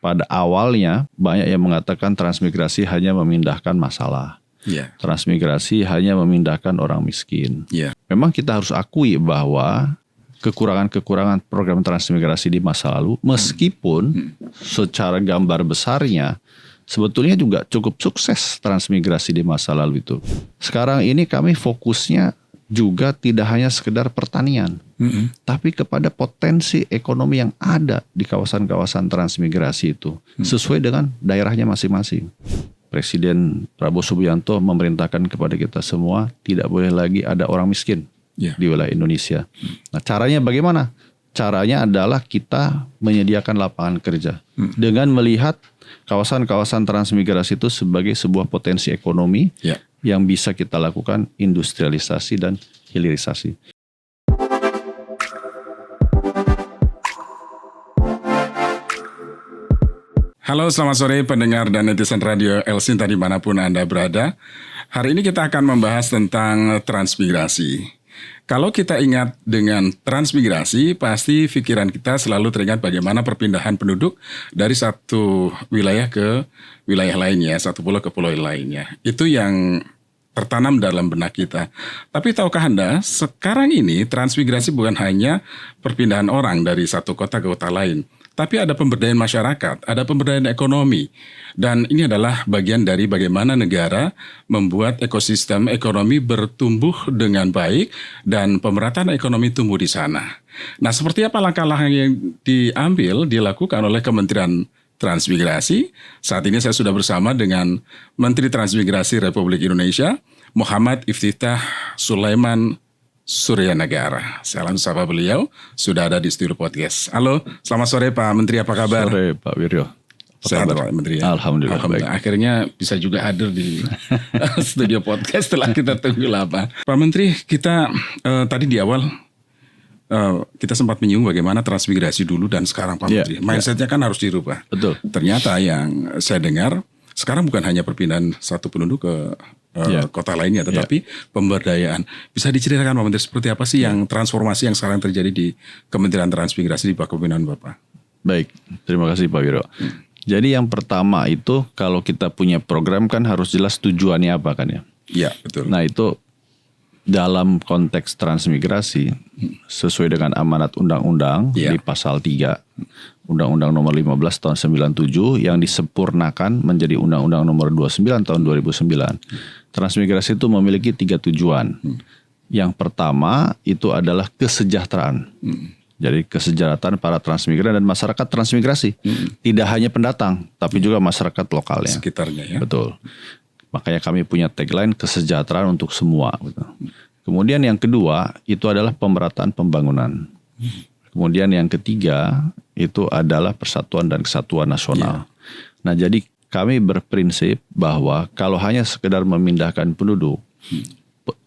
Pada awalnya banyak yang mengatakan transmigrasi hanya memindahkan masalah. Transmigrasi hanya memindahkan orang miskin. Memang kita harus akui bahwa kekurangan-kekurangan program transmigrasi di masa lalu, meskipun secara gambar besarnya sebetulnya juga cukup sukses transmigrasi di masa lalu itu. Sekarang ini kami fokusnya juga tidak hanya sekedar pertanian, tapi kepada potensi ekonomi yang ada di kawasan-kawasan transmigrasi itu, sesuai dengan daerahnya masing-masing. Presiden Prabowo Subianto memerintahkan kepada kita semua tidak boleh lagi ada orang miskin di wilayah Indonesia. Nah, caranya bagaimana? Caranya adalah kita menyediakan lapangan kerja dengan melihat kawasan-kawasan transmigrasi itu sebagai sebuah potensi ekonomi yang bisa kita lakukan industrialisasi dan hilirisasi. Halo, selamat sore pendengar dan netizen Radio El Sinta dimanapun Anda berada. Hari ini kita akan membahas tentang transmigrasi. Kalau kita ingat dengan transmigrasi, pasti pikiran kita selalu teringat bagaimana perpindahan penduduk dari satu wilayah ke wilayah lainnya, satu pulau ke pulau lainnya. Itu yang tertanam dalam benak kita. Tapi tahukah Anda, sekarang ini transmigrasi bukan hanya perpindahan orang dari satu kota ke kota lain, tapi ada pemberdayaan masyarakat, ada pemberdayaan ekonomi. Dan ini adalah bagian dari bagaimana negara membuat ekosistem ekonomi bertumbuh dengan baik dan pemerataan ekonomi tumbuh di sana. Nah, seperti apa langkah-langkah yang dilakukan oleh Kementerian Transmigrasi? Saat ini saya sudah bersama dengan Menteri Transmigrasi Republik Indonesia, Muhammad Iftitah Sulaiman Suryanagara. Saya langsung sapa beliau, sudah ada di studio podcast. Halo, selamat sore Pak Menteri, apa kabar? Sore Pak Wiryo. Sehat Pak Menteri ya? Alhamdulillah. Akhirnya bisa juga hadir di studio podcast setelah kita tunggu lama. Pak Menteri, kita tadi di awal kita sempat menyinggung bagaimana transmigrasi dulu dan sekarang Pak Menteri. Mindsetnya kan harus dirubah. Betul. Ternyata yang saya dengar sekarang bukan hanya perpindahan satu penduduk ke kota lainnya, tetapi pemberdayaan. Bisa diceritakan Pak Menteri seperti apa sih yang transformasi yang sekarang terjadi di Kementerian Transmigrasi di bawah kepemimpinan Bapak? Baik, terima kasih Pak Wiro. Jadi yang pertama itu kalau kita punya program kan harus jelas tujuannya apa kan ya? Iya, betul. Nah itu dalam konteks transmigrasi sesuai dengan amanat undang-undang di pasal 3 Undang-Undang nomor 15 tahun 97 yang disempurnakan menjadi Undang-Undang nomor 29 tahun 2009. Transmigrasi itu memiliki 3 tujuan. Yang pertama itu adalah kesejahteraan. Jadi kesejahteraan para transmigran dan masyarakat transmigrasi. Tidak hanya pendatang tapi juga masyarakat lokalnya. Sekitarnya ya. Betul. Makanya kami punya tagline kesejahteraan untuk semua. Kemudian yang kedua itu adalah pemerataan pembangunan. Kemudian yang ketiga itu adalah persatuan dan kesatuan nasional. Nah jadi kami berprinsip bahwa kalau hanya sekedar memindahkan penduduk,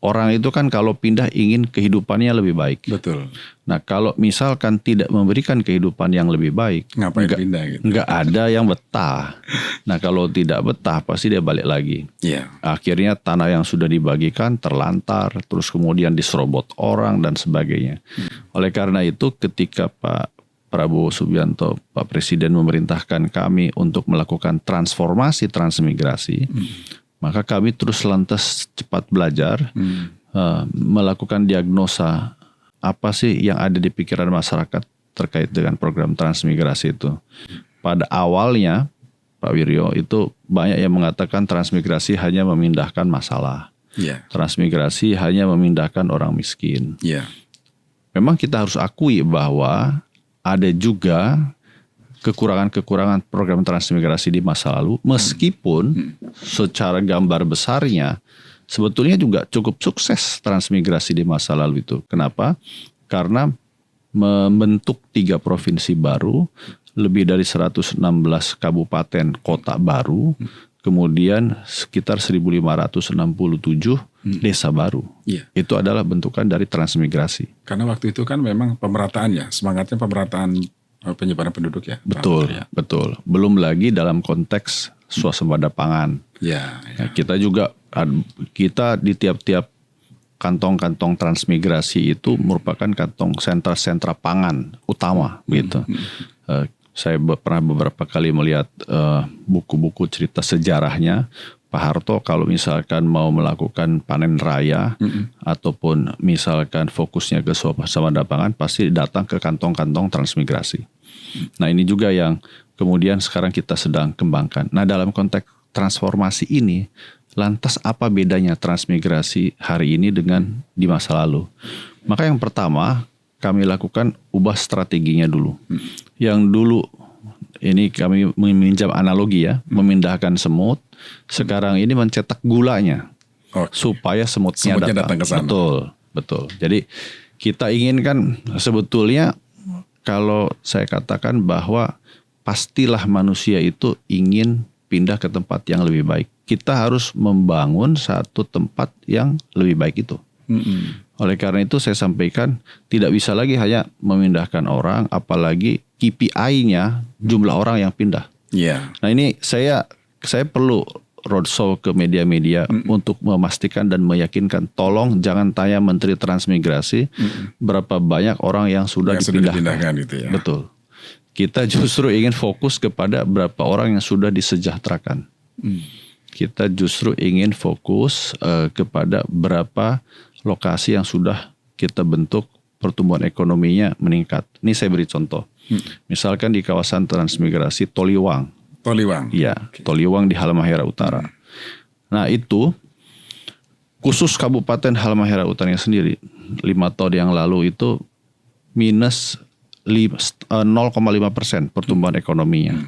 orang itu kan kalau pindah ingin kehidupannya lebih baik. Betul. Nah kalau misalkan tidak memberikan kehidupan yang lebih baik, ngapain pindah gitu? Nggak ada yang betah. Nah kalau tidak betah pasti dia balik lagi. Akhirnya tanah yang sudah dibagikan terlantar, terus kemudian diserobot orang dan sebagainya. Oleh karena itu ketika Pak Prabowo Subianto, Pak Presiden memerintahkan kami untuk melakukan transformasi transmigrasi, maka kami terus lantas cepat belajar, melakukan diagnosa apa sih yang ada di pikiran masyarakat terkait dengan program transmigrasi itu. Pada awalnya Pak Wiryo itu banyak yang mengatakan transmigrasi hanya memindahkan masalah. Transmigrasi hanya memindahkan orang miskin. Memang kita harus akui bahwa ada juga kekurangan-kekurangan program transmigrasi di masa lalu, meskipun secara gambar besarnya sebetulnya juga cukup sukses transmigrasi di masa lalu itu. Kenapa? Karena membentuk 3 provinsi baru, lebih dari 116 kabupaten kota baru, kemudian sekitar 1.567 desa baru. Itu adalah bentukan dari transmigrasi. Karena waktu itu kan memang pemerataan ya, semangatnya pemerataan penyebaran penduduk ya. Betul, betul. Belum lagi dalam konteks swasembada pangan. Kita di tiap-tiap kantong-kantong transmigrasi itu merupakan kantong sentra-sentra pangan utama gitu. Saya pernah beberapa kali melihat buku-buku cerita sejarahnya. Pak Harto kalau misalkan mau melakukan panen raya ataupun misalkan fokusnya ke swasembada pangan, pasti datang ke kantong-kantong transmigrasi. Nah ini juga yang kemudian sekarang kita sedang kembangkan. Nah dalam konteks transformasi ini, lantas apa bedanya transmigrasi hari ini dengan di masa lalu? Maka yang pertama kami lakukan ubah strateginya dulu. Yang dulu ini kami meminjam analogi ya, memindahkan semut. Sekarang ini mencetak gulanya supaya semutnya datang ke sana. Betul. Jadi kita inginkan sebetulnya kalau saya katakan bahwa pastilah manusia itu ingin pindah ke tempat yang lebih baik. Kita harus membangun satu tempat yang lebih baik itu. Oleh karena itu saya sampaikan tidak bisa lagi hanya memindahkan orang, apalagi KPI-nya jumlah orang yang pindah. Nah ini saya perlu roadshow ke media-media untuk memastikan dan meyakinkan, tolong jangan tanya Menteri Transmigrasi berapa banyak orang yang sudah dipindahkan gitu ya. Betul. Kita justru ingin fokus kepada berapa orang yang sudah disejahterakan. Kita justru ingin fokus kepada berapa lokasi yang sudah kita bentuk pertumbuhan ekonominya meningkat. Ini saya beri contoh. Misalkan di kawasan transmigrasi Toliwang. Iya, Toliwang di Halmahera Utara. Nah itu khusus Kabupaten Halmahera Utara sendiri 5 tahun yang lalu itu minus 0,5% pertumbuhan ekonominya.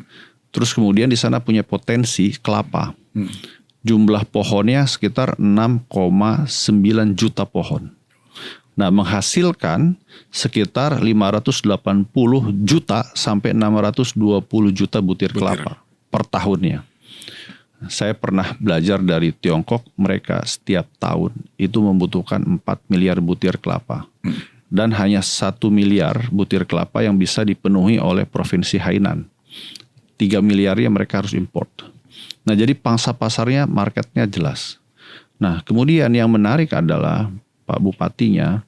Terus kemudian di sana punya potensi kelapa. Jumlah pohonnya sekitar 6,9 juta pohon. Nah, menghasilkan sekitar 580 juta sampai 620 juta butir kelapa per tahunnya. Saya pernah belajar dari Tiongkok, mereka setiap tahun itu membutuhkan 4 miliar butir kelapa. Dan hanya 1 miliar butir kelapa yang bisa dipenuhi oleh Provinsi Hainan. 3 miliarnya mereka harus import. Nah, jadi pangsa pasarnya, marketnya jelas. Nah, kemudian yang menarik adalah Pak Bupatinya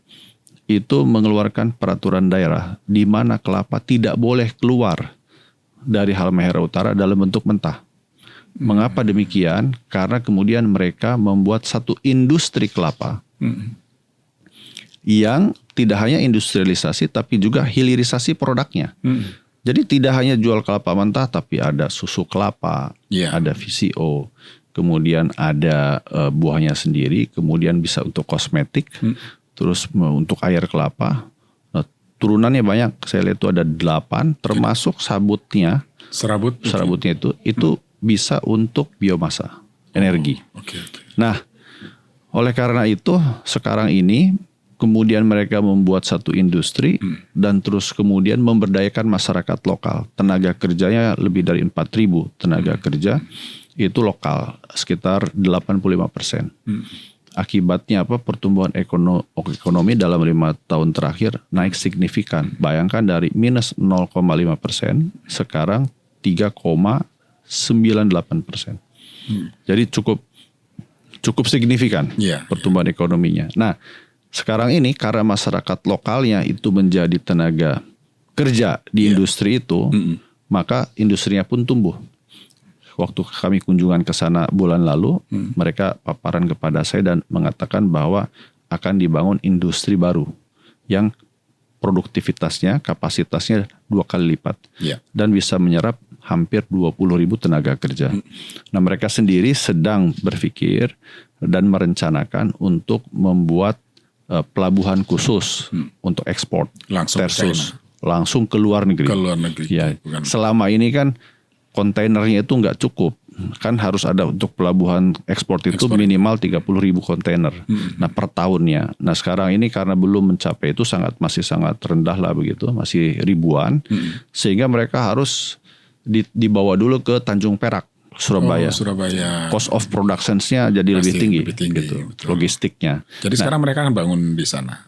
itu mengeluarkan peraturan daerah di mana kelapa tidak boleh keluar dari Halmahera Utara dalam bentuk mentah. Mengapa demikian? Karena kemudian mereka membuat satu industri kelapa yang tidak hanya industrialisasi tapi juga hilirisasi produknya. Jadi tidak hanya jual kelapa mentah tapi ada susu kelapa, ada VCO, kemudian ada buahnya sendiri, kemudian bisa untuk kosmetik, terus untuk air kelapa. Nah, turunannya banyak, saya lihat itu ada 8, termasuk sabutnya. Serabutnya itu bisa untuk biomasa, energi. Nah, oleh karena itu sekarang ini kemudian mereka membuat satu industri dan terus kemudian memberdayakan masyarakat lokal. Tenaga kerjanya lebih dari 4.000 tenaga kerja itu lokal, sekitar 85%. Akibatnya apa? Pertumbuhan ekonomi dalam 5 tahun terakhir naik signifikan. Bayangkan dari minus 0,5% sekarang 3,98%. Jadi cukup signifikan pertumbuhan ekonominya. Nah, sekarang ini karena masyarakat lokalnya itu menjadi tenaga kerja di industri itu, maka industrinya pun tumbuh. Waktu kami kunjungan ke sana bulan lalu, mereka paparan kepada saya dan mengatakan bahwa akan dibangun industri baru yang produktivitasnya, kapasitasnya 2 kali lipat dan bisa menyerap hampir 20.000 tenaga kerja. Nah, mereka sendiri sedang berpikir dan merencanakan untuk membuat pelabuhan khusus untuk ekspor langsung ke luar negeri. Ya, selama ini kan kontainernya itu nggak cukup, kan harus ada untuk pelabuhan ekspor itu minimal 30.000 kontainer. Nah per tahunnya. Nah sekarang ini karena belum mencapai itu masih sangat rendah lah begitu, masih ribuan, sehingga mereka harus dibawa dulu ke Tanjung Perak. Surabaya. Cost of production-nya jadi lebih tinggi gitu. Logistiknya. Jadi sekarang mereka akan bangun di sana.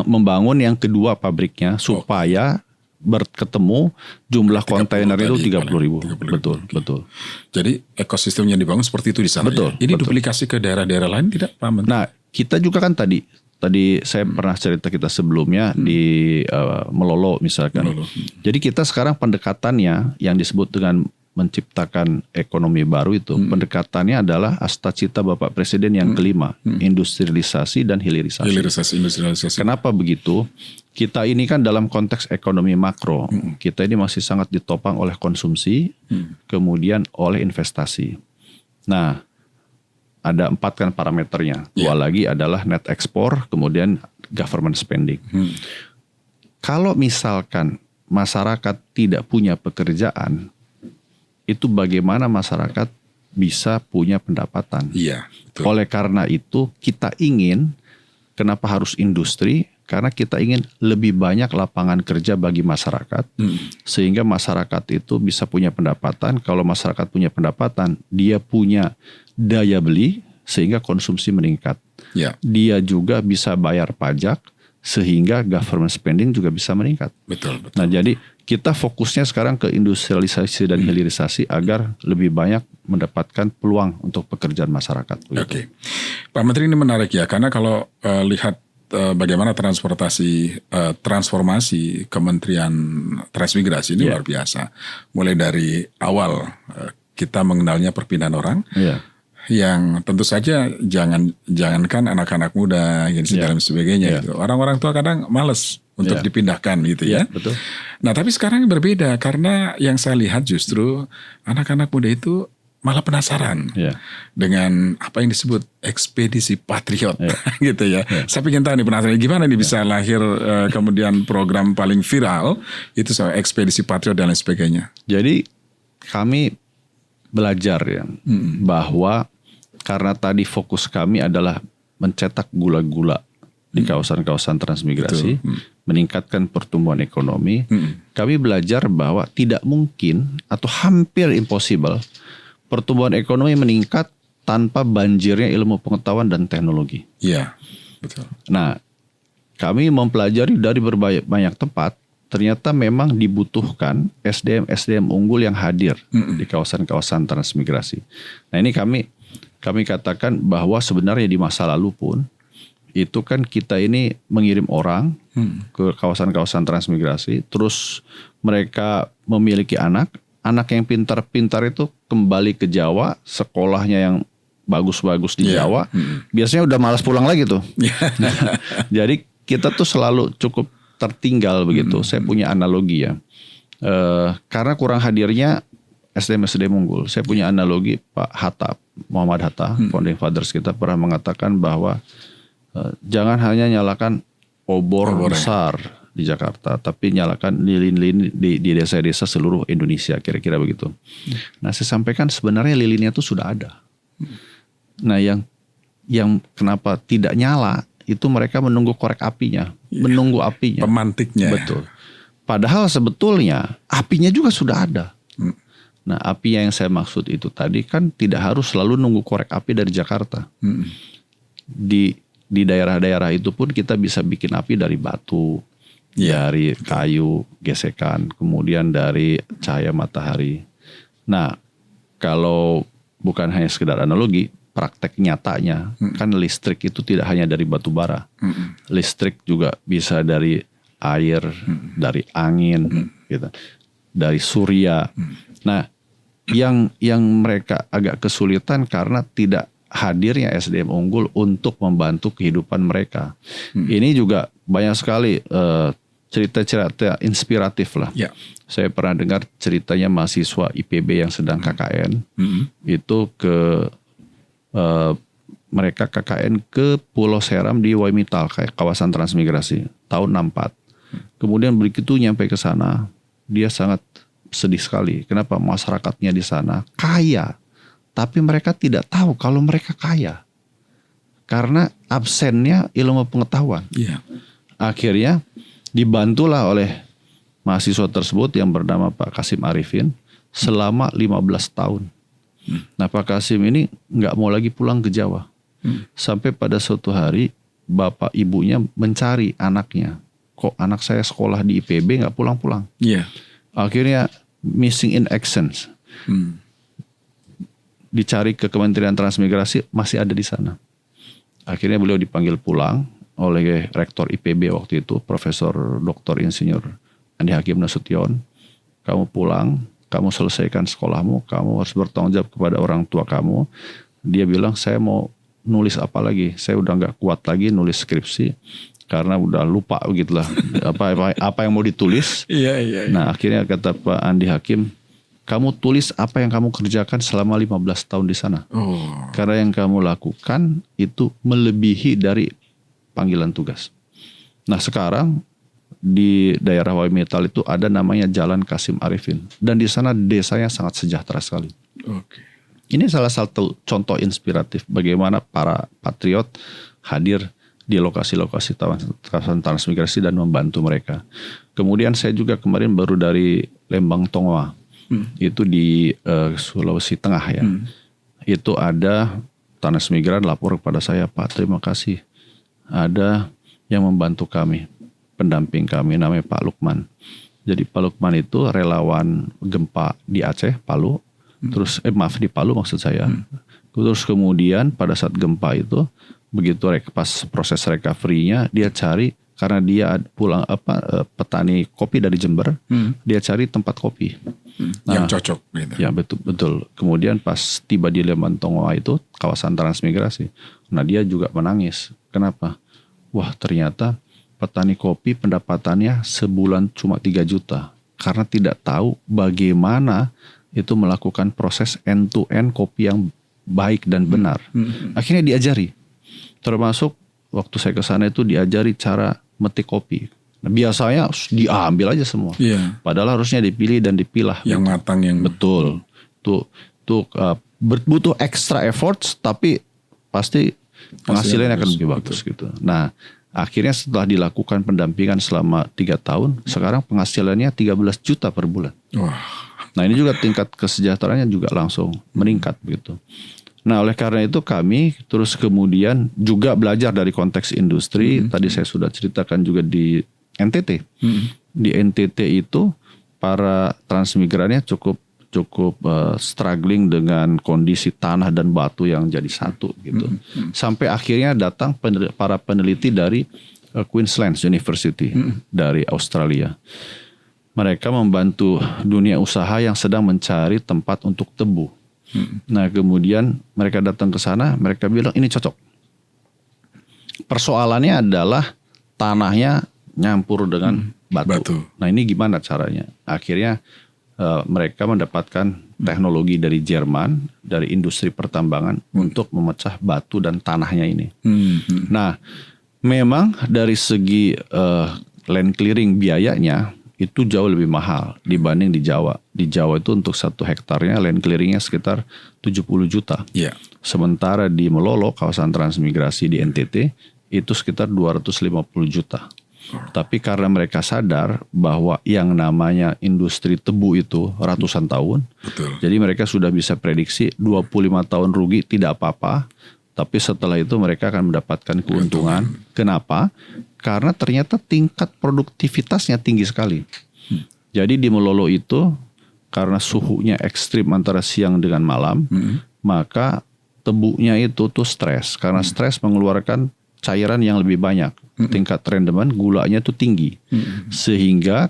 Membangun yang kedua pabriknya supaya berketemu jumlah kontainer itu 30.000. Betul. Jadi ekosistem yang dibangun seperti itu di sana. Betul. Ya? Ini duplikasi ke daerah-daerah lain tidak, Pak Menteri? Nah, kita juga kan tadi tadi saya pernah cerita kita sebelumnya di Melolo misalkan. Melolo. Jadi kita sekarang pendekatannya yang disebut dengan menciptakan ekonomi baru itu, pendekatannya adalah asta-cita Bapak Presiden yang kelima, industrialisasi dan hilirisasi. Industrialisasi. Kenapa begitu? Kita ini kan dalam konteks ekonomi makro, kita ini masih sangat ditopang oleh konsumsi, kemudian oleh investasi. Nah, ada 4 kan parameternya. 2 lagi adalah net export, kemudian government spending. Kalau misalkan masyarakat tidak punya pekerjaan, itu bagaimana masyarakat bisa punya pendapatan. Iya, betul. Oleh karena itu kita ingin, kenapa harus industri? Karena kita ingin lebih banyak lapangan kerja bagi masyarakat, sehingga masyarakat itu bisa punya pendapatan. Kalau masyarakat punya pendapatan, dia punya daya beli, sehingga konsumsi meningkat. Ya. Dia juga bisa bayar pajak, sehingga government spending juga bisa meningkat. Betul. Nah, jadi kita fokusnya sekarang ke industrialisasi dan hilirisasi agar lebih banyak mendapatkan peluang untuk pekerjaan masyarakat. Oke. Pak Menteri, ini menarik ya, karena kalau lihat bagaimana transformasi Kementerian Transmigrasi ini luar biasa. Mulai dari awal kita mengenalnya perpindahan orang, yang tentu saja jangankan anak-anak muda dan sebagainya gitu. Orang-orang tua kadang malas untuk dipindahkan gitu ya. Betul. Nah, tapi sekarang berbeda, karena yang saya lihat justru anak-anak muda itu malah penasaran dengan apa yang disebut ekspedisi patriot gitu ya. Saya ingin tahu nih, penasaran gimana nih bisa lahir kemudian program paling viral itu soal ekspedisi patriot dan lain sebagainya. Jadi kami belajar ya bahwa karena tadi fokus kami adalah mencetak gula-gula di kawasan-kawasan transmigrasi, meningkatkan pertumbuhan ekonomi. Kami belajar bahwa tidak mungkin atau hampir impossible pertumbuhan ekonomi meningkat tanpa banjirnya ilmu pengetahuan dan teknologi. Iya, betul. Nah, kami mempelajari dari banyak tempat, ternyata memang dibutuhkan SDM unggul yang hadir di kawasan-kawasan transmigrasi. Nah, ini kami katakan bahwa sebenarnya di masa lalu pun itu kan kita ini mengirim orang ke kawasan-kawasan transmigrasi, terus mereka memiliki anak yang pintar-pintar itu kembali ke Jawa, sekolahnya yang bagus-bagus di Jawa, biasanya udah malas pulang lagi tuh. Nah, jadi kita tuh selalu cukup tertinggal begitu. Saya punya analogi ya, karena kurang hadirnya SDM unggul. Saya punya analogi Pak Hatta, Muhammad Hatta, founding fathers kita pernah mengatakan bahwa jangan hanya nyalakan obor besar di Jakarta, tapi nyalakan lilin-lilin di desa-desa seluruh Indonesia, kira-kira begitu. Nah, saya sampaikan sebenarnya lilinnya itu sudah ada. Nah, yang kenapa tidak nyala itu mereka menunggu korek apinya, menunggu apinya, pemantiknya. Betul. Padahal sebetulnya apinya juga sudah ada. Nah, api yang saya maksud itu tadi kan tidak harus selalu nunggu korek api dari Jakarta. Di daerah-daerah itu pun kita bisa bikin api dari batu, dari kayu gesekan, kemudian dari cahaya matahari. Nah, kalau bukan hanya sekedar analogi, praktek nyatanya kan listrik itu tidak hanya dari batu bara. Listrik juga bisa dari air, dari angin, gitu, dari surya. Nah, yang mereka agak kesulitan karena tidak hadirnya SDM unggul untuk membantu kehidupan mereka. Ini juga banyak sekali cerita-cerita inspiratif lah. Saya pernah dengar ceritanya mahasiswa IPB yang sedang KKN, itu mereka KKN ke Pulau Seram di Waimitau, kayak kawasan transmigrasi, tahun 64. Kemudian begitu nyampe ke sana, dia sangat sedih sekali. Kenapa? Masyarakatnya di sana kaya, tapi mereka tidak tahu kalau mereka kaya karena absennya ilmu pengetahuan. Akhirnya dibantulah oleh mahasiswa tersebut yang bernama Pak Kasim Arifin selama 15 tahun. Nah, Pak Kasim ini nggak mau lagi pulang ke Jawa. Sampai pada suatu hari bapak ibunya mencari anaknya. Kok anak saya sekolah di IPB nggak pulang-pulang? Akhirnya missing in action. Dicari ke Kementerian Transmigrasi, masih ada di sana. Akhirnya beliau dipanggil pulang oleh Rektor IPB waktu itu, Profesor Dr. Insinyur Andi Hakim Nasution. Kamu pulang, kamu selesaikan sekolahmu, kamu harus bertanggung jawab kepada orang tua kamu. Dia bilang, saya mau nulis apa lagi? Saya udah nggak kuat lagi nulis skripsi karena udah lupa begitulah apa yang mau ditulis. Iya. Nah akhirnya kata Pak Andi Hakim, kamu tulis apa yang kamu kerjakan selama 15 tahun di sana. Karena yang kamu lakukan itu melebihi dari panggilan tugas. Nah sekarang di daerah Waimetal itu ada namanya Jalan Kasim Arifin. Dan di sana desanya sangat sejahtera sekali. Ini salah satu contoh inspiratif bagaimana para patriot hadir di lokasi-lokasi kawasan transmigrasi dan membantu mereka. Kemudian saya juga kemarin baru dari Lembang Tongoa. Itu di Sulawesi Tengah ya. Itu ada transmigran lapor kepada saya, Pak terima kasih. Ada yang membantu kami, pendamping kami namanya Pak Lukman. Jadi Pak Lukman itu relawan gempa di Aceh, Palu. Di Palu maksud saya. Terus kemudian pada saat gempa itu, begitu pas proses recovery-nya, dia cari, karena dia pulang petani kopi dari Jember, dia cari tempat kopi. Yang cocok gitu. Ya betul. Kemudian pas tiba di Lembang Tongoa itu kawasan transmigrasi. Nah dia juga menangis. Kenapa? Wah ternyata petani kopi pendapatannya sebulan cuma 3 juta. Karena tidak tahu bagaimana itu melakukan proses end to end kopi yang baik dan benar. Akhirnya diajari. Termasuk waktu saya ke sana itu diajari cara metik kopi. Nah, biasanya diambil aja semua. Padahal harusnya dipilih dan dipilah. Yang matang yang betul. Tuh butuh extra efforts tapi pasti penghasilannya akan lebih bagus gitu. Nah, akhirnya setelah dilakukan pendampingan selama 3 tahun, sekarang penghasilannya 13 juta per bulan. Nah, ini juga tingkat kesejahteraannya juga langsung meningkat begitu. Nah, oleh karena itu kami terus kemudian juga belajar dari konteks industri. Tadi saya sudah ceritakan juga di NTT. Di NTT itu para transmigrannya cukup struggling dengan kondisi tanah dan batu yang jadi satu gitu. Sampai akhirnya datang para peneliti dari Queensland University dari Australia. Mereka membantu dunia usaha yang sedang mencari tempat untuk tebu. Nah kemudian mereka datang ke sana, mereka bilang ini cocok. Persoalannya adalah tanahnya nyampur dengan batu. Nah ini gimana caranya? Akhirnya mereka mendapatkan teknologi dari Jerman, dari industri pertambangan untuk memecah batu dan tanahnya ini. Nah memang dari segi land clearing biayanya itu jauh lebih mahal dibanding di Jawa. Di Jawa itu untuk 1 hektarnya land clearingnya sekitar 70 juta. Sementara di Melolo, kawasan transmigrasi di NTT, itu sekitar 250 juta. Tapi karena mereka sadar bahwa yang namanya industri tebu itu ratusan tahun. Jadi mereka sudah bisa prediksi 25 tahun rugi tidak apa-apa. Tapi setelah itu mereka akan mendapatkan keuntungan. Kenapa? Karena ternyata tingkat produktivitasnya tinggi sekali. Jadi di Melolo itu karena suhunya ekstrim antara siang dengan malam, maka tebunya itu tuh stres. Karena stres mengeluarkan cairan yang lebih banyak. Tingkat rendemen gulanya itu tinggi. Sehingga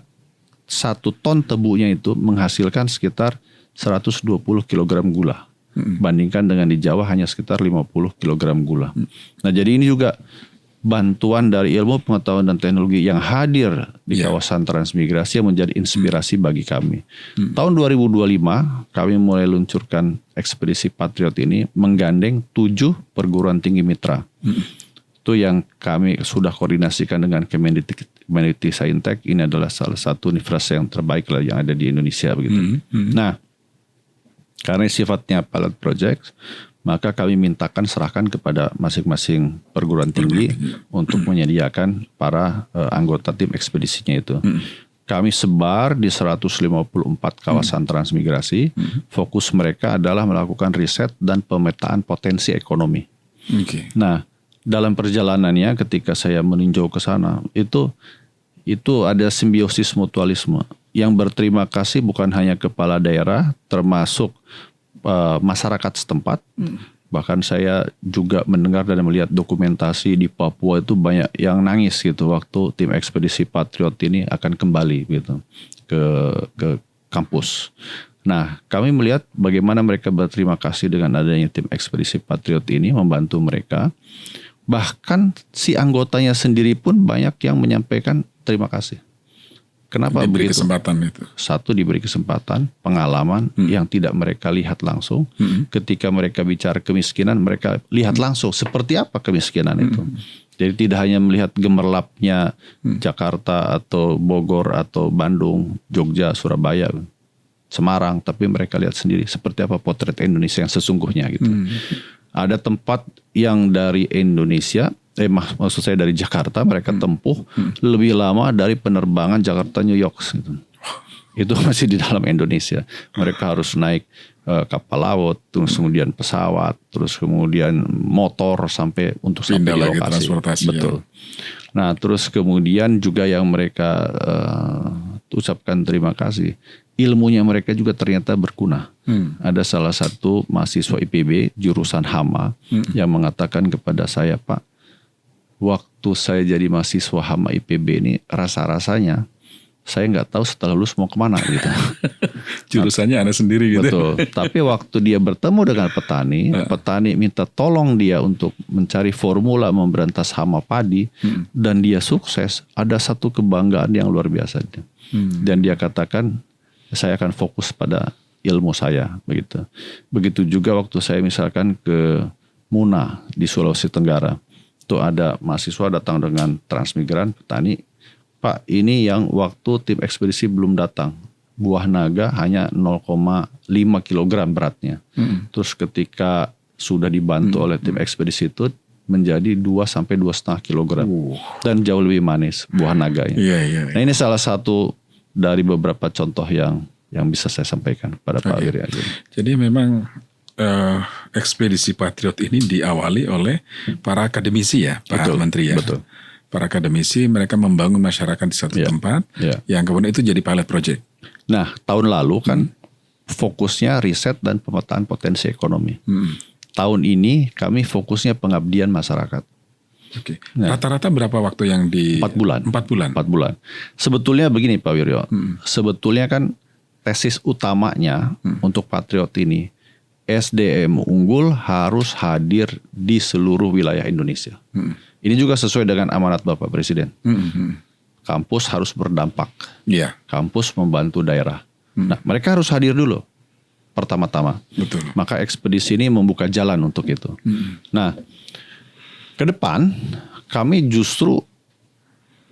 1 ton tebunya itu menghasilkan sekitar 120 kg gula. Bandingkan dengan di Jawa hanya sekitar 50 kg gula. Nah jadi ini juga bantuan dari ilmu pengetahuan dan teknologi yang hadir di kawasan transmigrasi yang menjadi inspirasi bagi kami. Tahun 2025 kami mulai luncurkan ekspedisi Patriot ini menggandeng 7 perguruan tinggi mitra. Itu yang kami sudah koordinasikan dengan Kemendikti Saintek. Ini adalah salah satu universitas yang terbaik lah yang ada di Indonesia begitu. Nah, karena sifatnya pilot project, maka kami mintakan serahkan kepada masing-masing perguruan tinggi untuk menyediakan para anggota tim ekspedisinya itu. Kami sebar di 154 kawasan transmigrasi. Fokus mereka adalah melakukan riset dan pemetaan potensi ekonomi. Nah, dalam perjalanannya ketika saya meninjau ke sana, itu ada simbiosis mutualisme. Yang berterima kasih bukan hanya kepala daerah, termasuk masyarakat setempat, Bahkan saya juga mendengar dan melihat dokumentasi di Papua itu banyak yang nangis gitu waktu tim ekspedisi Patriot ini akan kembali gitu ke kampus. Nah, kami melihat bagaimana mereka berterima kasih dengan adanya tim ekspedisi Patriot ini membantu mereka. Bahkan si anggotanya sendiri pun banyak yang menyampaikan terima kasih. Kenapa diberi begitu? Kesempatan itu. Satu, diberi kesempatan, pengalaman yang tidak mereka lihat langsung. Ketika mereka bicara kemiskinan, mereka lihat langsung seperti apa kemiskinan itu. Jadi tidak hanya melihat gemerlapnya Jakarta atau Bogor atau Bandung, Jogja, Surabaya, Semarang, tapi mereka lihat sendiri seperti apa potret Indonesia yang sesungguhnya gitu. Ada tempat yang dari Indonesia, maksud saya dari Jakarta, mereka tempuh lebih lama dari penerbangan Jakarta New York gitu. Itu masih di dalam Indonesia. Mereka harus naik kapal laut, terus kemudian pesawat, terus kemudian motor sampai untuk sampai di lokasi. Transportasi. Betul. Ya. Nah, terus kemudian juga yang mereka ucapkan terima kasih. Ilmunya mereka juga ternyata berguna. Ada salah satu mahasiswa IPB jurusan Hama yang mengatakan kepada saya, Pak, waktu saya jadi mahasiswa Hama IPB ini rasa-rasanya saya nggak tahu setelah lulus mau kemana gitu. Jurusannya Anda sendiri gitu. Betul. Tapi waktu dia bertemu dengan petani, petani minta tolong dia untuk mencari formula memberantas hama padi, dan dia sukses. Ada satu kebanggaan yang luar biasa. Dan dia katakan, saya akan fokus pada ilmu saya, begitu. Begitu juga waktu saya misalkan ke Muna di Sulawesi Tenggara, itu ada mahasiswa datang dengan transmigran petani. Pak, ini yang waktu tim ekspedisi belum datang, buah naga hanya 0,5 kilogram beratnya. Terus ketika sudah dibantu oleh tim ekspedisi itu menjadi 2 sampai 2,5 kilogram dan jauh lebih manis buah naganya. Nah, ini salah satu dari beberapa contoh yang bisa saya sampaikan pada Pak Wirya. Jadi memang ekspedisi Patriot ini diawali oleh para akademisi ya, Pak Menteri ya. Betul. Para akademisi mereka membangun masyarakat di satu tempat, yang kemudian itu jadi pilot project. Nah, tahun lalu kan fokusnya riset dan pemetaan potensi ekonomi. Tahun ini kami fokusnya pengabdian masyarakat. Oke. Rata-rata berapa waktu yang di 4 bulan. 4 bulan. 4 bulan. Sebetulnya begini Pak Wiryo. Sebetulnya kan tesis utamanya untuk Patriot ini, SDM unggul harus hadir di seluruh wilayah Indonesia. Ini juga sesuai dengan amanat Bapak Presiden. Kampus harus berdampak. Kampus membantu daerah. Nah, mereka harus hadir dulu pertama-tama. Betul. Maka ekspedisi ini membuka jalan untuk itu. Nah, ke depan kami justru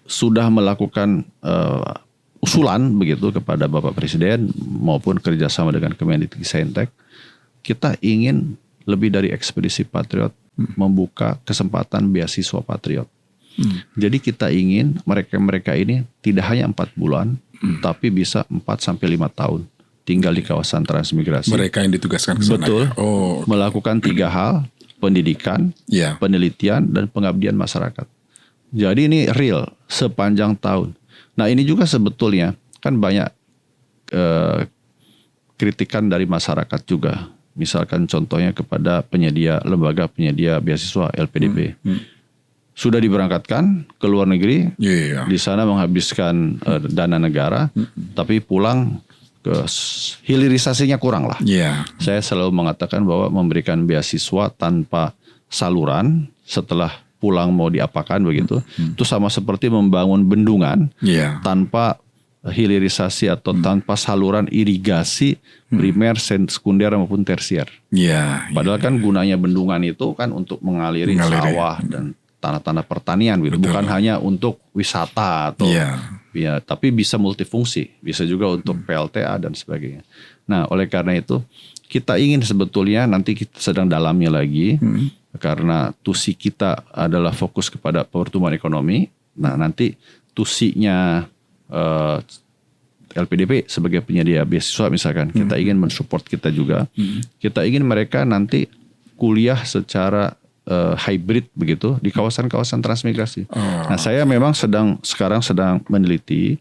sudah melakukan usulan begitu kepada Bapak Presiden maupun kerjasama dengan Kemendikbudristek. Kita ingin lebih dari ekspedisi Patriot membuka kesempatan beasiswa Patriot. Jadi kita ingin mereka ini tidak hanya 4 bulan, tapi bisa 4-5 tahun tinggal di kawasan transmigrasi. Mereka yang ditugaskan ke sana. Betul. Melakukan 3 hal, pendidikan, penelitian, dan pengabdian masyarakat. Jadi ini real sepanjang tahun. Nah, ini juga sebetulnya kan banyak kritikan dari masyarakat juga. Misalkan contohnya kepada lembaga penyedia beasiswa LPDP. Sudah diberangkatkan ke luar negeri, di sana menghabiskan dana negara, tapi pulang ke hilirisasinya kurang lah. Saya selalu mengatakan bahwa memberikan beasiswa tanpa saluran setelah pulang mau diapakan begitu, itu sama seperti membangun bendungan tanpa hilirisasi atau tanpa saluran irigasi primer, sekunder maupun tersier. Padahal kan gunanya bendungan itu kan untuk mengaliri sawah dan tanah-tanah pertanian gitu. Bukan hanya untuk wisata atau tapi bisa multifungsi, bisa juga untuk PLTA dan sebagainya. Nah, oleh karena itu kita ingin sebetulnya nanti kita sedang dalami lagi karena tusi kita adalah fokus kepada pertumbuhan ekonomi. Nah, nanti tusinya LPDP sebagai penyedia beasiswa misalkan kita ingin mensupport kita juga. Kita ingin mereka nanti kuliah secara hybrid begitu di kawasan-kawasan transmigrasi. Nah, saya memang sekarang sedang meneliti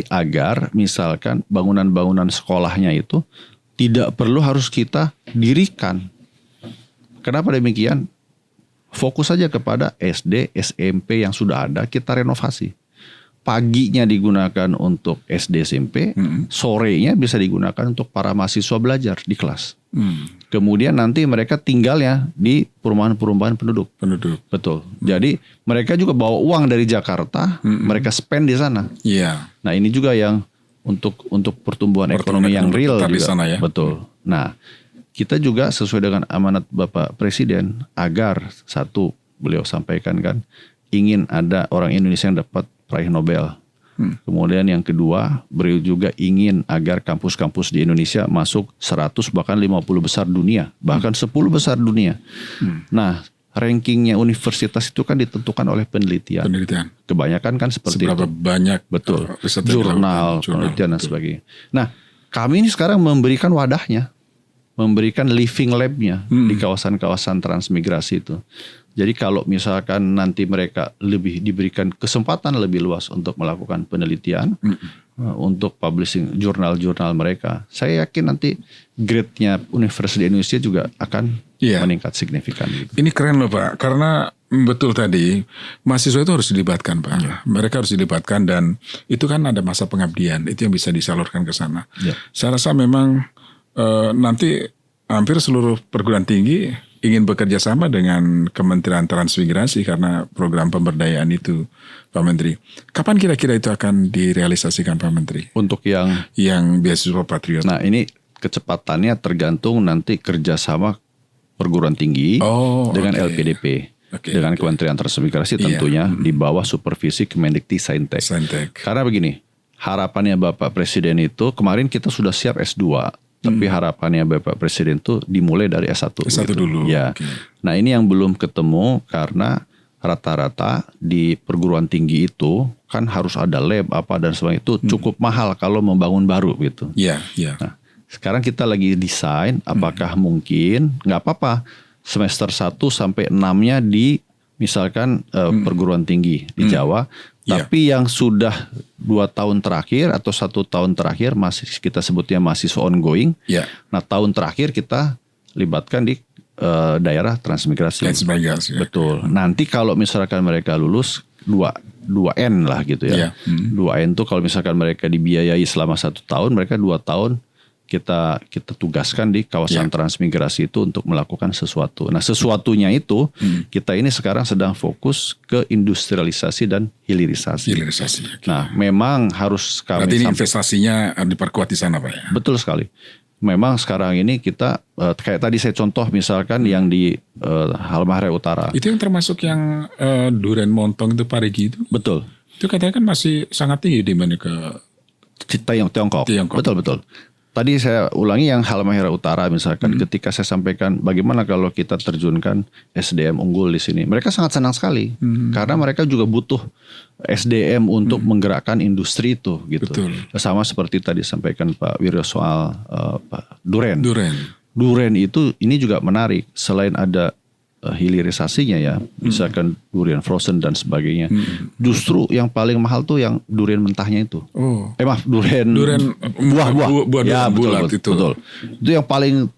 agar misalkan bangunan-bangunan sekolahnya itu tidak perlu harus kita dirikan. Kenapa demikian? Fokus saja kepada SD, SMP yang sudah ada, kita renovasi. Paginya digunakan untuk SD, SMP, sorenya bisa digunakan untuk para mahasiswa belajar di kelas. Kemudian nanti mereka tinggalnya di perumahan-perumahan penduduk. Betul. Jadi mereka juga bawa uang dari Jakarta, mereka spend di sana. Nah ini juga yang untuk pertumbuhan ekonomi yang real juga. Di sana, ya? Betul. Nah kita juga sesuai dengan amanat Bapak Presiden agar satu beliau sampaikan kan ingin ada orang Indonesia yang dapat peraih Nobel. Kemudian yang kedua, beliau juga ingin agar kampus-kampus di Indonesia masuk 100 bahkan 50 besar dunia, bahkan 10 besar dunia. Nah, rankingnya universitas itu kan ditentukan oleh penelitian. Kebanyakan kan seperti seberapa itu. Banyak betul. Jurnal, penelitian dan sebagainya. Nah, kami ini sekarang memberikan wadahnya, memberikan living lab-nya di kawasan-kawasan transmigrasi itu. Jadi kalau misalkan nanti mereka lebih diberikan kesempatan lebih luas untuk melakukan penelitian, untuk publishing jurnal-jurnal mereka, saya yakin nanti grade-nya Universitas di Indonesia juga akan meningkat signifikan. Gitu. Ini keren loh Pak, karena betul tadi mahasiswa itu harus dilibatkan Pak. Mereka harus dilibatkan dan itu kan ada masa pengabdian, itu yang bisa disalurkan ke sana. Saya rasa memang nanti hampir seluruh perguruan tinggi ingin bekerja sama dengan Kementerian Transmigrasi karena program pemberdayaan itu, Pak Menteri. Kapan kira-kira itu akan direalisasikan, Pak Menteri? Untuk yang beasiswa Patriot. Nah, ini kecepatannya tergantung nanti kerjasama perguruan tinggi dengan LPDP, dengan Kementerian Transmigrasi tentunya di bawah supervisi Kemendikti-Saintek. Karena begini, harapannya Bapak Presiden itu kemarin kita sudah siap S2. Tapi harapannya Bapak Presiden itu dimulai dari S1. S1 gitu. Dulu. Ya. Nah ini yang belum ketemu karena rata-rata di perguruan tinggi itu kan harus ada lab apa dan sebagainya itu cukup mahal kalau membangun baru gitu. Nah, sekarang kita lagi desain apakah mungkin nggak apa-apa semester 1 sampai 6-nya di misalkan perguruan tinggi di Jawa. Tapi yang sudah 2 tahun terakhir atau 1 tahun terakhir masih kita sebutnya mahasiswa ongoing. Nah tahun terakhir kita libatkan di daerah transmigrasi. Betul. Nanti kalau misalkan mereka lulus 2N lah gitu ya. 2N itu kalau misalkan mereka dibiayai selama 1 tahun, mereka 2 tahun kita tugaskan di kawasan transmigrasi itu untuk melakukan sesuatu. Nah sesuatunya itu kita ini sekarang sedang fokus ke industrialisasi dan hilirisasi. Nah memang harus kami. Berarti ini investasinya diperkuat di sana Pak ya? Betul sekali. Memang sekarang ini kita kayak tadi saya contoh misalkan yang di Halmahera Utara. Itu yang termasuk yang Duren Montong itu Parigi itu? Betul. Itu katanya kan masih sangat tinggi dibanding ke Tiongkok. Betul. Tadi saya ulangi yang Halmahera Utara misalkan ketika saya sampaikan bagaimana kalau kita terjunkan SDM unggul di sini. Mereka sangat senang sekali karena mereka juga butuh SDM untuk menggerakkan industri itu gitu. Sama seperti tadi sampaikan Pak Wiryo soal Pak Duren. Duren itu ini juga menarik selain ada hilirisasinya ya, misalkan durian frozen dan sebagainya. Justru yang paling mahal tuh yang durian mentahnya itu. Durian buah-buah. Ya betul. Itu yang paling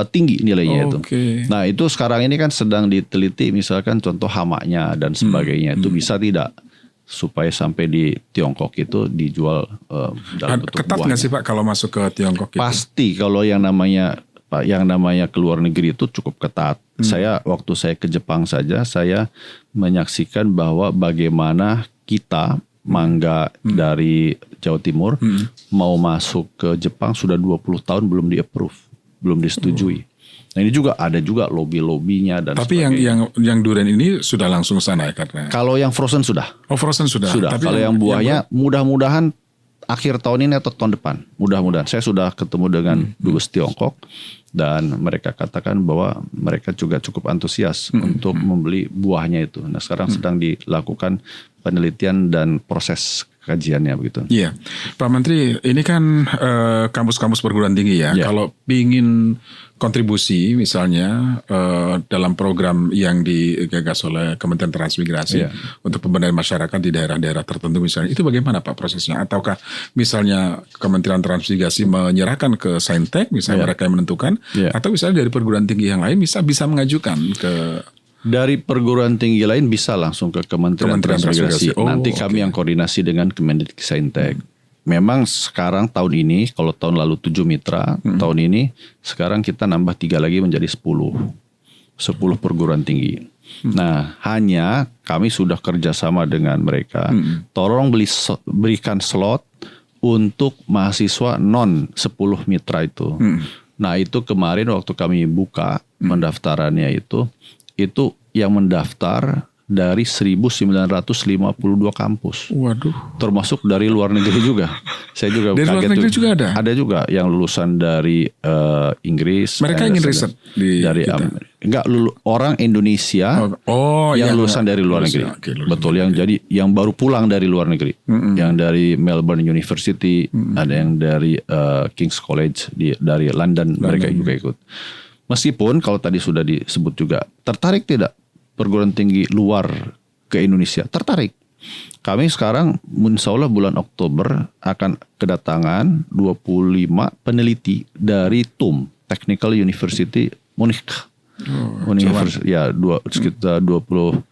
tinggi nilainya itu. Nah itu sekarang ini kan sedang diteliti misalkan contoh hamaknya dan sebagainya itu bisa tidak supaya sampai di Tiongkok itu dijual dalam bentuk ketat nggak sih Pak kalau masuk ke Tiongkok itu? Pasti kalau yang namanya ke luar negeri itu cukup ketat. Waktu saya ke Jepang saja saya menyaksikan bahwa bagaimana kita mangga dari Jawa Timur mau masuk ke Jepang sudah 20 tahun belum di-approve, belum disetujui. Nah ini juga ada lobby-lobbynya dan tapi sebagainya. yang durian ini sudah langsung sana ya karena. Kalau yang frozen sudah. Frozen sudah. Tapi kalau yang buahnya mudah-mudahan akhir tahun ini atau tahun depan. Mudah-mudahan. Saya sudah ketemu dengan dubes Tiongkok dan mereka katakan bahwa mereka juga cukup antusias untuk membeli buahnya itu. Nah sekarang sedang dilakukan penelitian dan proses kajiannya begitu. Iya, Pak Menteri, ini kan kampus-kampus perguruan tinggi ya. Kalau ingin kontribusi misalnya dalam program yang digagas oleh Kementerian Transmigrasi untuk pemberdayaan masyarakat di daerah-daerah tertentu misalnya, itu bagaimana Pak prosesnya? Ataukah misalnya Kementerian Transmigrasi menyerahkan ke Saintek, misalnya mereka yang menentukan, atau misalnya dari perguruan tinggi yang lain bisa mengajukan ke... Dari perguruan tinggi lain bisa langsung ke Kementerian Transmigrasi. Nanti kami yang koordinasi dengan Kemendikbud. Memang sekarang tahun ini, kalau tahun lalu 7 mitra, tahun ini sekarang kita nambah 3 lagi menjadi 10 perguruan tinggi. Nah, hanya kami sudah kerjasama dengan mereka. Tolong berikan slot untuk mahasiswa non 10 mitra itu. Nah, itu kemarin waktu kami buka pendaftarannya itu yang mendaftar dari 1952 kampus. Waduh. Termasuk dari luar negeri juga. Saya juga dari kaget. Luar negeri juga ada? Ada juga yang lulusan dari Inggris. Mereka ingin riset dari orang Indonesia yang lulusan dari luar negeri. Betul, yang baru pulang dari luar negeri. Yang dari Melbourne University, ada yang dari King's College dari London, mereka juga ikut. Meskipun kalau tadi sudah disebut juga, tertarik tidak perguruan tinggi luar ke Indonesia? Tertarik. Kami sekarang insya Allah bulan Oktober akan kedatangan 25 peneliti dari TUM, Technical University Munich. Sekitar 20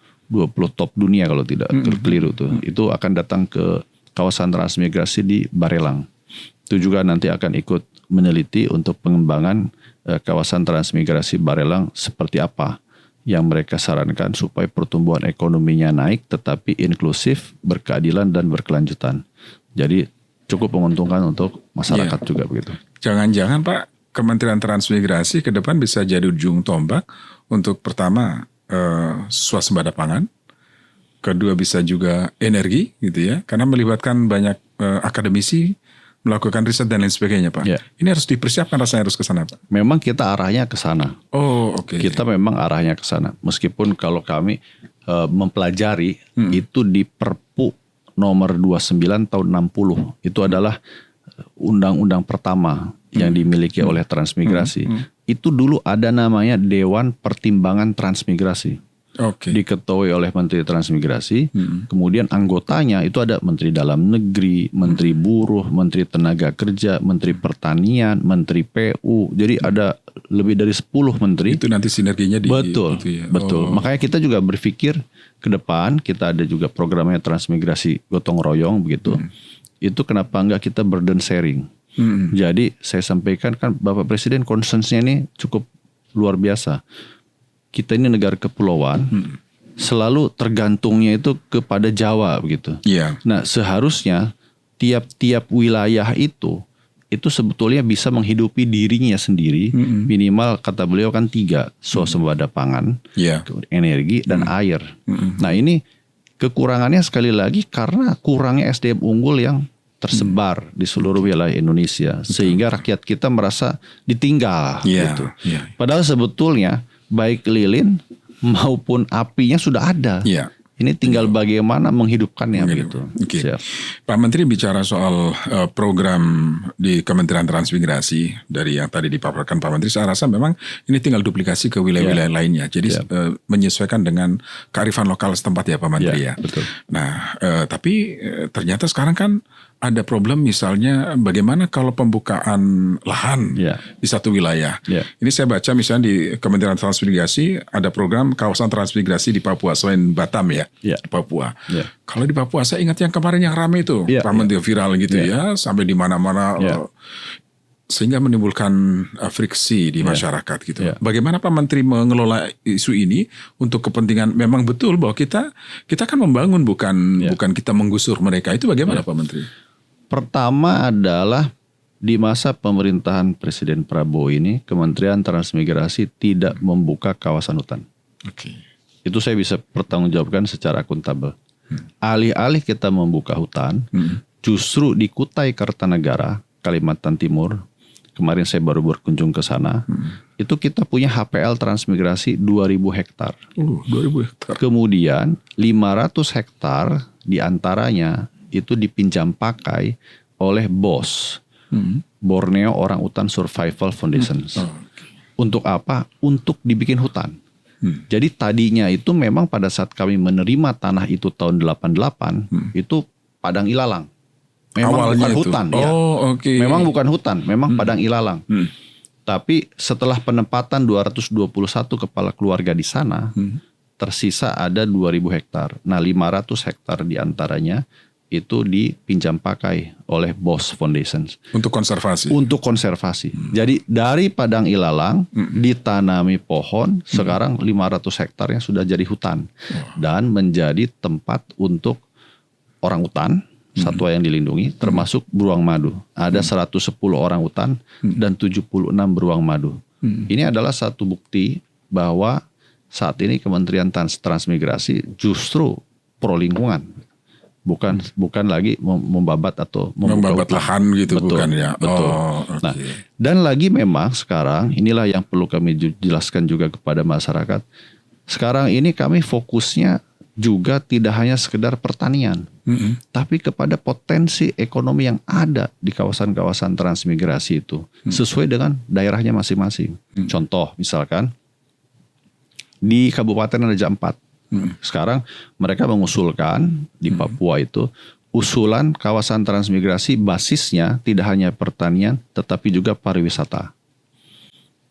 top dunia kalau tidak keliru tuh. Itu akan datang ke kawasan transmigrasi di Barelang. Itu juga nanti akan ikut meneliti untuk pengembangan kawasan transmigrasi Barelang seperti apa yang mereka sarankan supaya pertumbuhan ekonominya naik tetapi inklusif, berkeadilan dan berkelanjutan. Jadi cukup menguntungkan untuk masyarakat juga begitu. Jangan-jangan Pak, Kementerian Transmigrasi ke depan bisa jadi ujung tombak untuk pertama swasembada pangan, kedua bisa juga energi gitu ya, karena melibatkan banyak akademisi melakukan riset dan lain sebagainya Pak. Ini harus dipersiapkan rasanya harus ke sana Pak. Memang kita arahnya ke sana. Kita memang arahnya ke sana. Meskipun kalau kami mempelajari itu di Perpu nomor 29 tahun 60. Itu adalah undang-undang pertama yang dimiliki oleh transmigrasi. Itu dulu ada namanya Dewan Pertimbangan Transmigrasi. Diketuai oleh Menteri Transmigrasi, kemudian anggotanya itu ada Menteri Dalam Negeri, Menteri Buruh, Menteri Tenaga Kerja, Menteri Pertanian, Menteri PU. Jadi ada lebih dari 10 menteri. Itu nanti sinerginya betul. Makanya kita juga berpikir ke depan kita ada juga programnya transmigrasi gotong royong begitu. Itu kenapa enggak kita burden sharing. Jadi saya sampaikan kan Bapak Presiden concern-nya ini cukup luar biasa. Kita ini negara kepulauan, selalu tergantungnya itu kepada Jawa begitu. Nah seharusnya tiap-tiap wilayah itu sebetulnya bisa menghidupi dirinya sendiri. Minimal kata beliau kan 3, swasembada pangan, energi dan air. Nah ini kekurangannya sekali lagi karena kurangnya SDM unggul yang tersebar di seluruh wilayah Indonesia, sehingga rakyat kita merasa ditinggal. Gitu. Padahal sebetulnya baik lilin maupun apinya sudah ada. Ini tinggal bagaimana menghidupkannya begitu. Pak Menteri bicara soal program di Kementerian Transmigrasi dari yang tadi dipaparkan Pak Menteri, saya rasa memang ini tinggal duplikasi ke wilayah-wilayah lainnya. Jadi menyesuaikan dengan kearifan lokal setempat ya Pak Menteri ya. Betul. Nah, tapi ternyata sekarang kan ada problem misalnya bagaimana kalau pembukaan lahan di satu wilayah. Ini saya baca misalnya di Kementerian Transmigrasi ada program kawasan transmigrasi di Papua selain Batam ya. Papua. Kalau di Papua saya ingat yang kemarin yang ramai itu Pak Menteri viral gitu ya, sampai di mana-mana sehingga menimbulkan friksi di masyarakat gitu. Bagaimana Pak Menteri mengelola isu ini untuk kepentingan memang betul bahwa kita kan membangun bukan kita menggusur mereka. Itu bagaimana Pak Menteri? Pertama adalah di masa pemerintahan Presiden Prabowo ini Kementerian Transmigrasi tidak membuka kawasan hutan. Itu saya bisa pertanggungjawabkan secara akuntabel. Alih-alih kita membuka hutan, justru di Kutai Kartanegara, Kalimantan Timur, kemarin saya baru berkunjung ke sana, itu kita punya HPL transmigrasi 2.000 hektar. 2.000 hektar. Kemudian 500 hektar diantaranya itu dipinjam pakai oleh BOS, Borneo Orangutan Survival Foundation. Untuk apa? Untuk dibikin hutan. Jadi tadinya itu memang pada saat kami menerima tanah itu tahun 88, itu padang ilalang. Memang awalnya bukan itu hutan. Memang bukan hutan, memang padang ilalang. Tapi setelah penempatan 221 kepala keluarga di sana, tersisa ada 2.000 hektar. Nah 500 hektar diantaranya itu dipinjam pakai oleh BOS Foundation. Untuk konservasi? Untuk konservasi. Jadi dari padang ilalang ditanami pohon, sekarang 500 hektar yang sudah jadi hutan. Dan menjadi tempat untuk orangutan, satwa yang dilindungi, termasuk beruang madu. Ada 110 orangutan dan 76 beruang madu. Ini adalah satu bukti bahwa saat ini Kementerian Transmigrasi justru pro lingkungan. Bukan lagi membabat atau membabat lahan gitu, betul, bukan ya. Betul. Okay. Nah, dan lagi memang sekarang inilah yang perlu kami jelaskan juga kepada masyarakat. Sekarang ini kami fokusnya juga tidak hanya sekedar pertanian, tapi kepada potensi ekonomi yang ada di kawasan-kawasan transmigrasi itu sesuai dengan daerahnya masing-masing. Contoh misalkan di Kabupaten Raja Ampat. Sekarang mereka mengusulkan di Papua itu usulan kawasan transmigrasi basisnya tidak hanya pertanian tetapi juga pariwisata.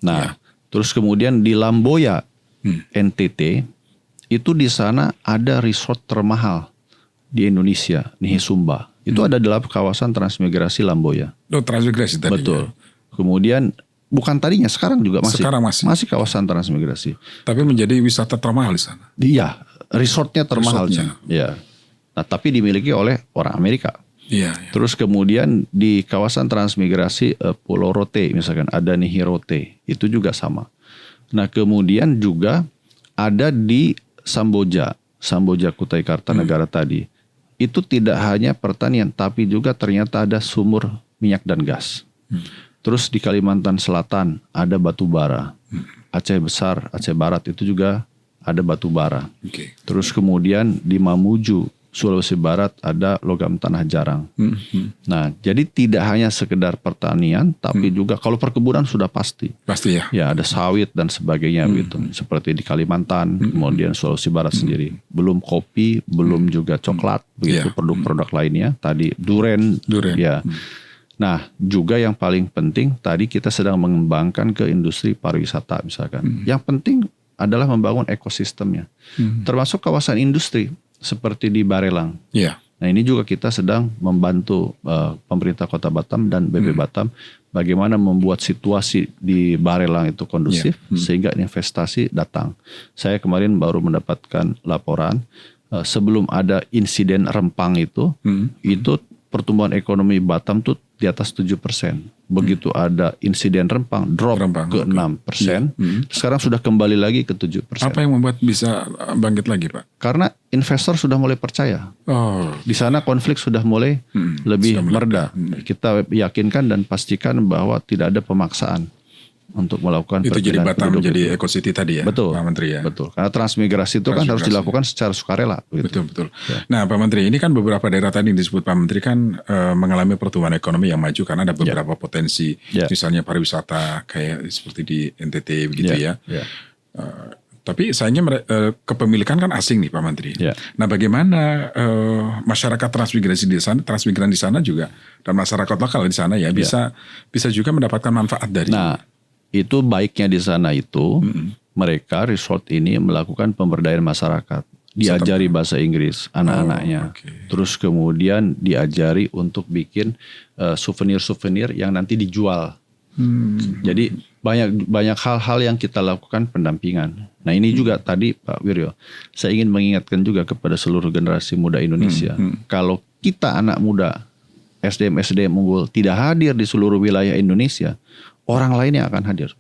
Nah, terus kemudian di Lamboya NTT itu di sana ada resort termahal di Indonesia, Nihisumba. Itu ada dalam kawasan transmigrasi Lamboya. Transmigrasi tadi. Betul. Kemudian bukan tadinya, sekarang juga masih kawasan transmigrasi. Tapi menjadi wisata termahal di sana. Iya, resortnya termahal. Ya. Nah, tapi dimiliki oleh orang Amerika. Iya. Terus kemudian di kawasan transmigrasi Pulau Rote, misalkan ada Nihirote, itu juga sama. Nah, kemudian juga ada di Samboja Kutai Kartanegara tadi. Itu tidak hanya pertanian, tapi juga ternyata ada sumur minyak dan gas. Terus di Kalimantan Selatan ada batu bara. Aceh Besar, Aceh Barat itu juga ada batu bara. Terus kemudian di Mamuju, Sulawesi Barat ada logam tanah jarang. Nah, jadi tidak hanya sekedar pertanian, tapi juga kalau perkebunan sudah pasti. Pasti ya. Ya, ada sawit dan sebagainya gitu. Seperti di Kalimantan, kemudian Sulawesi Barat sendiri. Belum kopi, belum juga coklat, begitu produk-produk lainnya. Tadi duren. Ya. Nah, juga yang paling penting tadi kita sedang mengembangkan ke industri pariwisata misalkan. Yang penting adalah membangun ekosistemnya. Termasuk kawasan industri seperti di Barelang. Nah, ini juga kita sedang membantu pemerintah Kota Batam dan BP Batam bagaimana membuat situasi di Barelang itu kondusif sehingga investasi datang. Saya kemarin baru mendapatkan laporan sebelum ada insiden Rempang itu pertumbuhan ekonomi Batam tuh di atas 7%. Begitu ada insiden Rempang drop ke 6%. Sekarang sudah kembali lagi ke 7%. Apa yang membuat bisa bangkit lagi, Pak? Karena investor sudah mulai percaya. Di sana konflik sudah mulai lebih mereda. Kita yakinkan dan pastikan bahwa tidak ada pemaksaan untuk melakukan itu jadi Batam menjadi ekositi tadi ya, betul, Pak Menteri ya. Betul. Karena transmigrasi itu kan harus dilakukan secara sukarela. Betul. Ya. Nah, Pak Menteri, ini kan beberapa daerah tadi yang disebut Pak Menteri kan mengalami pertumbuhan ekonomi yang maju karena ada beberapa potensi, misalnya pariwisata kayak seperti di NTT begitu ya. Tapi sayangnya kepemilikan kan asing nih Pak Menteri. Nah, bagaimana masyarakat transmigran di sana juga dan masyarakat lokal di sana ya bisa juga mendapatkan manfaat dari. Nah, itu baiknya di sana itu mereka resort ini melakukan pemberdayaan masyarakat, diajari bahasa Inggris anak-anaknya, terus kemudian diajari untuk bikin souvenir-souvenir yang nanti dijual. Jadi banyak hal-hal yang kita lakukan pendampingan. Nah, ini juga tadi Pak Wiryo, saya ingin mengingatkan juga kepada seluruh generasi muda Indonesia, kalau kita anak muda SDM unggul tidak hadir di seluruh wilayah Indonesia, orang lain yang akan hadir.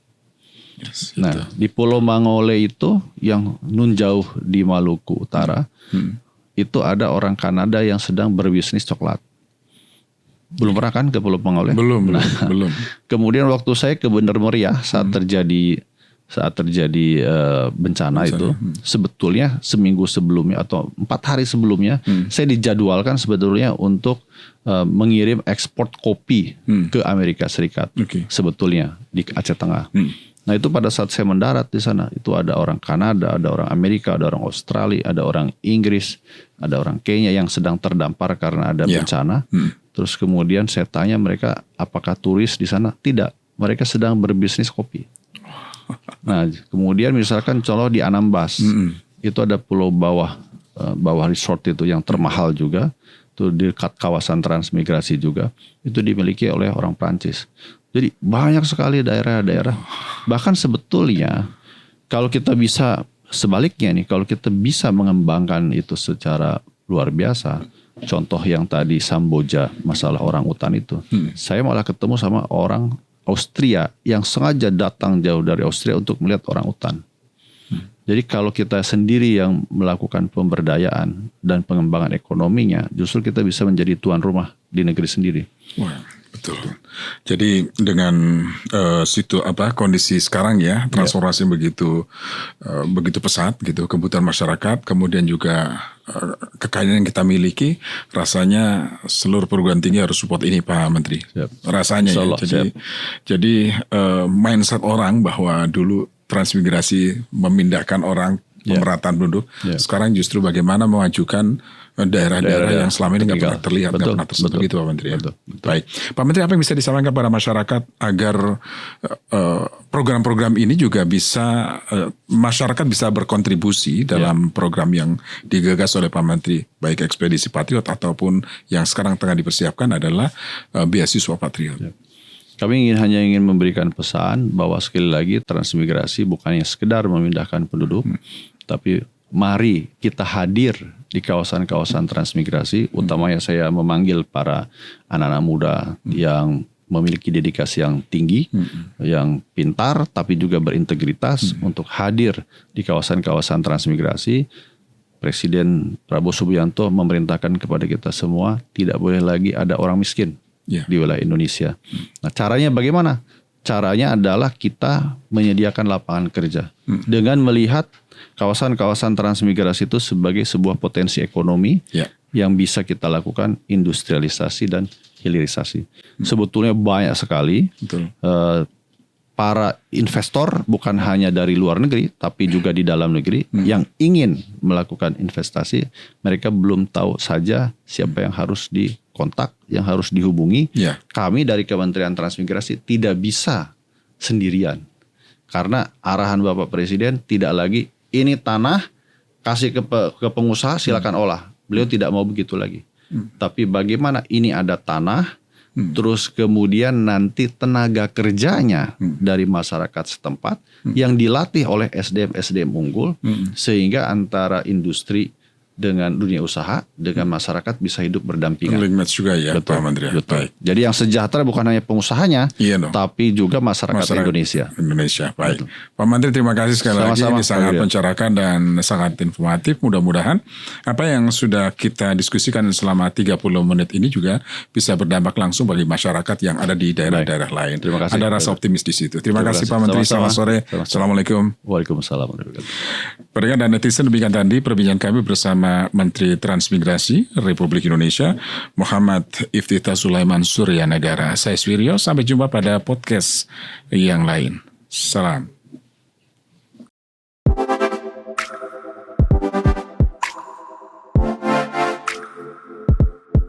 Nah, di Pulau Mangole itu yang nun jauh di Maluku Utara, itu ada orang Kanada yang sedang berbisnis coklat. Belum pernah kan ke Pulau Mangole? Belum. Kemudian waktu saya ke Bener Meriah saat terjadi saat terjadi bencana itu, sebetulnya seminggu sebelumnya atau 4 hari sebelumnya, saya dijadwalkan sebetulnya untuk mengirim ekspor kopi ke Amerika Serikat, sebetulnya di Aceh Tengah. Nah itu pada saat saya mendarat di sana, itu ada orang Kanada, ada orang Amerika, ada orang Australia, ada orang Inggris, ada orang Kenya yang sedang terdampar karena ada bencana. Terus kemudian saya tanya mereka, apakah turis di sana? Tidak, mereka sedang berbisnis kopi. Nah kemudian misalkan contoh di Anambas, itu ada pulau bawah resort itu yang termahal juga, itu di dekat kawasan transmigrasi juga, itu dimiliki oleh orang Prancis. Jadi banyak sekali daerah-daerah, bahkan sebetulnya kalau kita bisa sebaliknya nih, kalau kita bisa mengembangkan itu secara luar biasa, contoh yang tadi Samboja masalah orang utan itu, saya malah ketemu sama orang Austria yang sengaja datang jauh dari Austria untuk melihat orang utan. Jadi kalau kita sendiri yang melakukan pemberdayaan dan pengembangan ekonominya, justru kita bisa menjadi tuan rumah di negeri sendiri. Wah, betul. Jadi dengan kondisi sekarang ya, transformasi begitu pesat gitu, kebutuhan masyarakat, kemudian juga kekayaan yang kita miliki, rasanya seluruh perguruan tinggi harus support ini Pak Menteri. Rasanya ya. Jadi mindset orang bahwa dulu transmigrasi memindahkan orang, pemerataan penduduk, sekarang justru bagaimana memajukan daerah-daerah yang selama ini nggak pernah terlihat, nggak pernah tersentuh gitu Pak Menteri. Betul. Baik, Pak Menteri, apa yang bisa disampaikan kepada masyarakat agar program-program ini juga bisa masyarakat bisa berkontribusi dalam program yang digagas oleh Pak Menteri, baik Ekspedisi Patriot ataupun yang sekarang tengah dipersiapkan adalah beasiswa Patriot. Kami hanya ingin memberikan pesan bahwa sekali lagi transmigrasi bukannya sekedar memindahkan penduduk, tapi mari kita hadir di kawasan-kawasan transmigrasi, utamanya saya memanggil para anak-anak muda yang memiliki dedikasi yang tinggi, yang pintar tapi juga berintegritas untuk hadir di kawasan-kawasan transmigrasi. Presiden Prabowo Subianto memerintahkan kepada kita semua tidak boleh lagi ada orang miskin di wilayah Indonesia. Nah caranya bagaimana? Caranya adalah kita menyediakan lapangan kerja dengan melihat kawasan-kawasan transmigrasi itu sebagai sebuah potensi ekonomi yang bisa kita lakukan industrialisasi dan hilirisasi. Sebetulnya banyak sekali para investor bukan hanya dari luar negeri tapi juga di dalam negeri yang ingin melakukan investasi. Mereka belum tahu saja siapa yang harus dikontak, yang harus dihubungi. Kami dari Kementerian Transmigrasi tidak bisa sendirian karena arahan Bapak Presiden tidak lagi ini tanah kasih ke pengusaha silakan olah. Beliau tidak mau begitu lagi. Tapi bagaimana ini ada tanah, terus kemudian nanti tenaga kerjanya dari masyarakat setempat yang dilatih oleh SDM unggul, sehingga antara industri dengan dunia usaha, dengan masyarakat bisa hidup berdampingan. Link match juga ya, Pak Menteri. Baik. Jadi yang sejahtera bukan hanya pengusahanya, tapi juga masyarakat Indonesia. Baik. Pak Menteri, terima kasih sekali lagi. Ini sangat mencerahkan dan sangat informatif. Mudah-mudahan apa yang sudah kita diskusikan selama 30 menit ini juga bisa berdampak langsung bagi masyarakat yang ada di daerah-daerah lain. Terima kasih. Ada rasa optimis di situ. Terima kasih Pak Menteri. Selamat sore. Assalamualaikum. Waalaikumsalam. Pendengar dan netizen, demikian tadi perbincangan kami bersama Menteri Transmigrasi Republik Indonesia Muhammad Iftithah Sulaiman Suryanegara. Saya Swiryo, sampai jumpa pada podcast yang lain. Salam.